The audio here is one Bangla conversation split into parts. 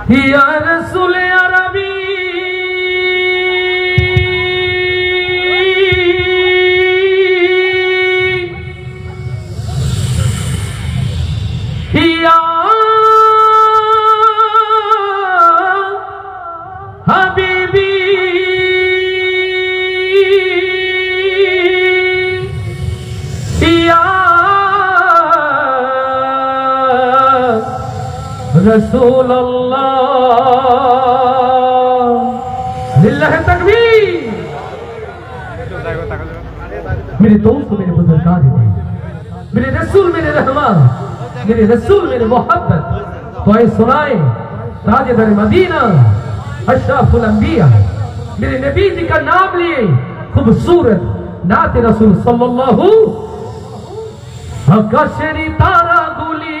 या रसूल अरबी या हबीबी या रसूल अल्लाह। लिल्लाह तकबीर। मेरे दोस्त मेरे बुजुर्गान मेरे रसूल मेरे रहमान मेरे रसूल मेरे मोहब्बत तो सुनाए ताजदार मदीना अशरफुल अंबिया मेरे नबी जी का नाम लिए खूबसूरत नाते रसूल सल्लल्लाहु आकाशेरी तारा गुली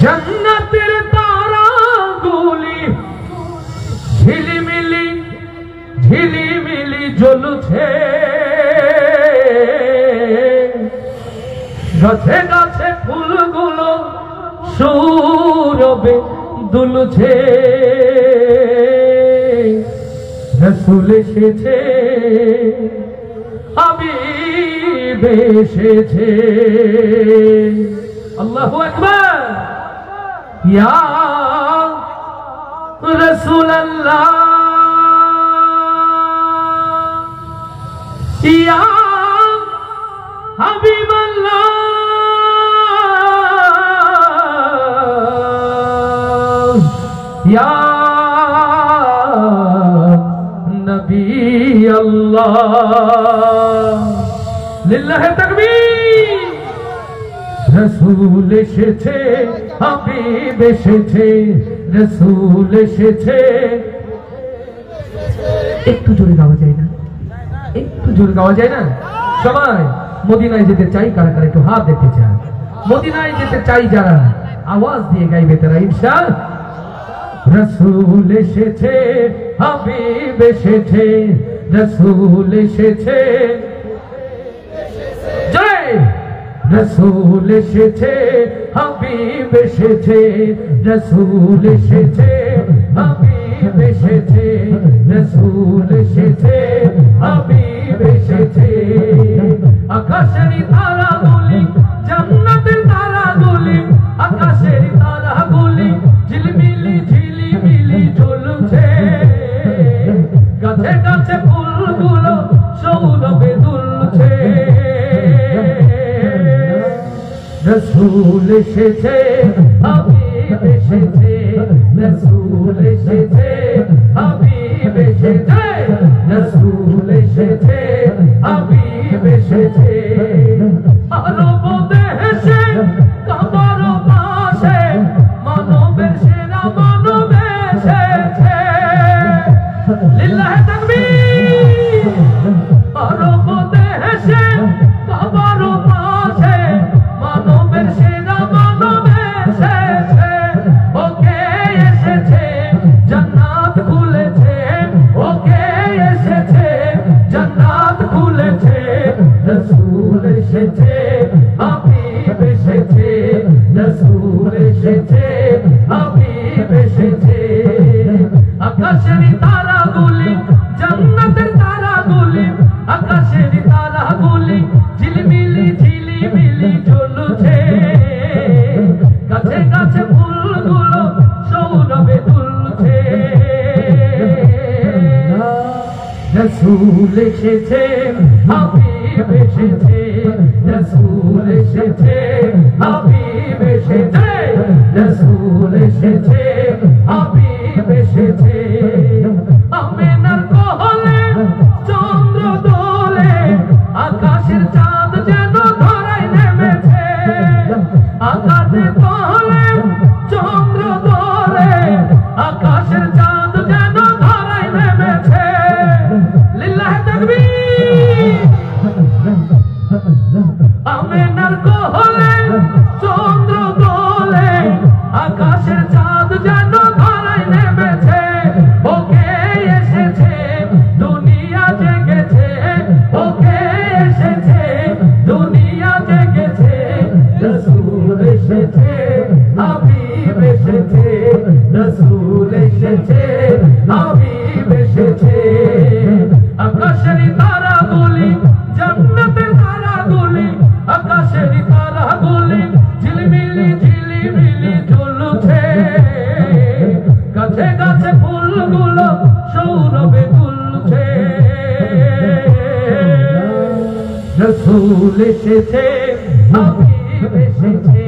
जन्नतेर तारा गुली ঝিলিমিলি জ্বলছে গাছে গাছে ফুলগুলো সৌরভে দুলছে রসুল এসেছে হাবিব এসেছে আল্লাহু আকবার। ইয়া রাসূলুল্লাহ या हबीब अल्लाह या नबी अल्लाह। लिल्लाह तकबीर। रसूल एसेছে হাবিব এসেছে रसूल এসেছে। একটু জোরে গাওয়া যায় না? একটু জোরে গাওয়া যায় না? সবাই মদিনায় যেতে চাই কারা কারা একটু হাত দেখতে চায়? মদিনায় যেতে চাই যারা আওয়াজ দিয়ে গাইবে তারা ইনশাআল্লাহ। রসুল এসেছে হাবিব এসেছে রসুল এসেছে জয় রসুল এসেছে হাবিব এসেছে রসুল এসেছে হাবিব এসেছে রসুল এসেছে হাবিব এসেছে। আকাশের তারাগুলি জান্নাতের তারাগুলি আকাশের তারাগুলি ঝিলমিলি ঝিলিমিলি ঝুলছে গাছে গাছে ফুলগুলো সৌরভে দুলছে রসুল এসেছে হাবিব এসেছে রসুল এসেছে হাবিব এসেছে রসুল এসেছে হাবিব এসেছে। আরব দেশে কাবার পাশে মানবের সেরা মানব এসেছে। লিল্লাহ তাকবীর। আরব দেশে কাবার পাশে মানবের সেরা মানব এসেছে। ওকে এসেছে জান্নাত খুলেছে ওকে এসেছে জান্নাত খুলেছে রসুল এসেছে হাবিব এসেছে রসুল এসেছে হাবিব এসেছে। আকাশের তারাগুলি জান্নাতের তারাগুলি আকাশের তারাগুলি ঝিলমিলি ঝিলিমিলি জ্বলছে গাছে গাছে ফুলগুলো সৌরভে দুলছে রসুল এসেছে হাবিব এসেছে রসুল এসেছে হাবিব এসেছে রসুল এসেছে হাবিব এসেছে। আমেনার কোলে চন্দ্র দোলে আকাশের চাঁদ যেন ধরায় নেমেছে আকাশের কোলে চন্দ্র দোলে আকাশের চাঁদ যেন ধরায় নেমেছে। লিল্লাহ তাকবীর। আমেনার কোলে চন্দ্র দোলে আকাশের চাঁদ যেন ধরায় নেমেছে ওকে এসেছে দুনিয়া জেগেছে ওকে এসেছে দুনিয়া জেগেছে রসুল এসেছে হাবিব এসেছে রাসূল এসেছে হাবিব এসেছে আকাশের তারাগুলি জান্নাতের তারাগুলি আকাশের তারাগুলি ঝিলমিলি ঝিলিমিলি জ্বলছে গাছে গাছে ফুলগুলো সৌরভে দুলছে রাসূল এসেছে হাবিব এসেছে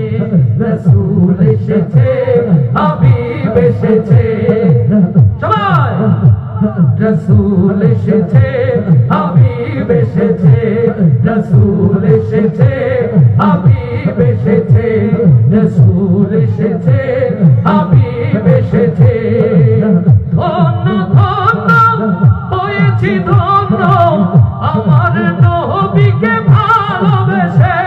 রাসূল এসেছে হাবিব এসেছে সবাই রাসূল এসেছে হাবিব এসেছে রাসূল এসেছে হাবিব এসেছে রাসূল এসেছে হাবিব এসেছে ধন্য ধন্য হয়েছি ধন্য আমার নবীকে ভালোবেসে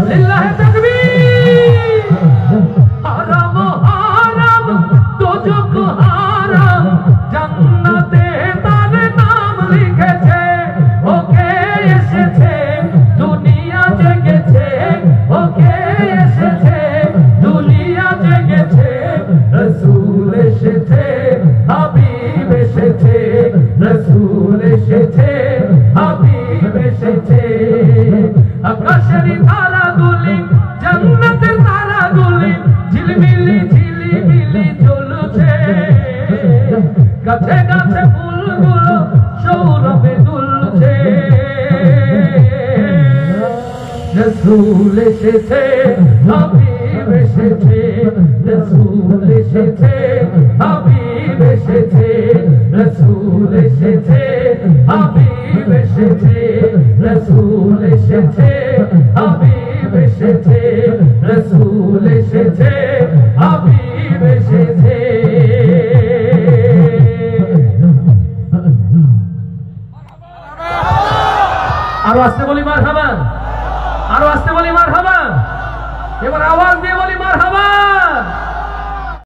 লিল্লাহি তাকবীর হারাম হারাম দোজখ হারাম জান্নাতে তার নাম লিখেছে ওকে এসেছে দুনিয়া জেগেছে ওকে এসেছে দুনিয়া জেগেছে রাসূল এসেছে হাবিব এসেছে রাসূল এসেছে হাবিব এসেছে আকাশের তারাগুলি জান্নাতের তারাগুলি ঝিলমিলি ঝিলিমিলি জ্বলছে গাছে গাছে ফুলগুলো সৌরভে দুলছে রাসূল এসেছে হাবিব এসেছে রাসূল এসেছে হাবিব এসেছে রাসূল এসেছে হাবিব এসেছে রাসূল এসেছে হাবিব এসেছে রাসূল এসেছে হাবিব এসেছে আরো আস্তে বলি মারহাবা আরো আস্তে বলি মারহাবা এবার আওয়াজ দিয়ে বলি মারহাবা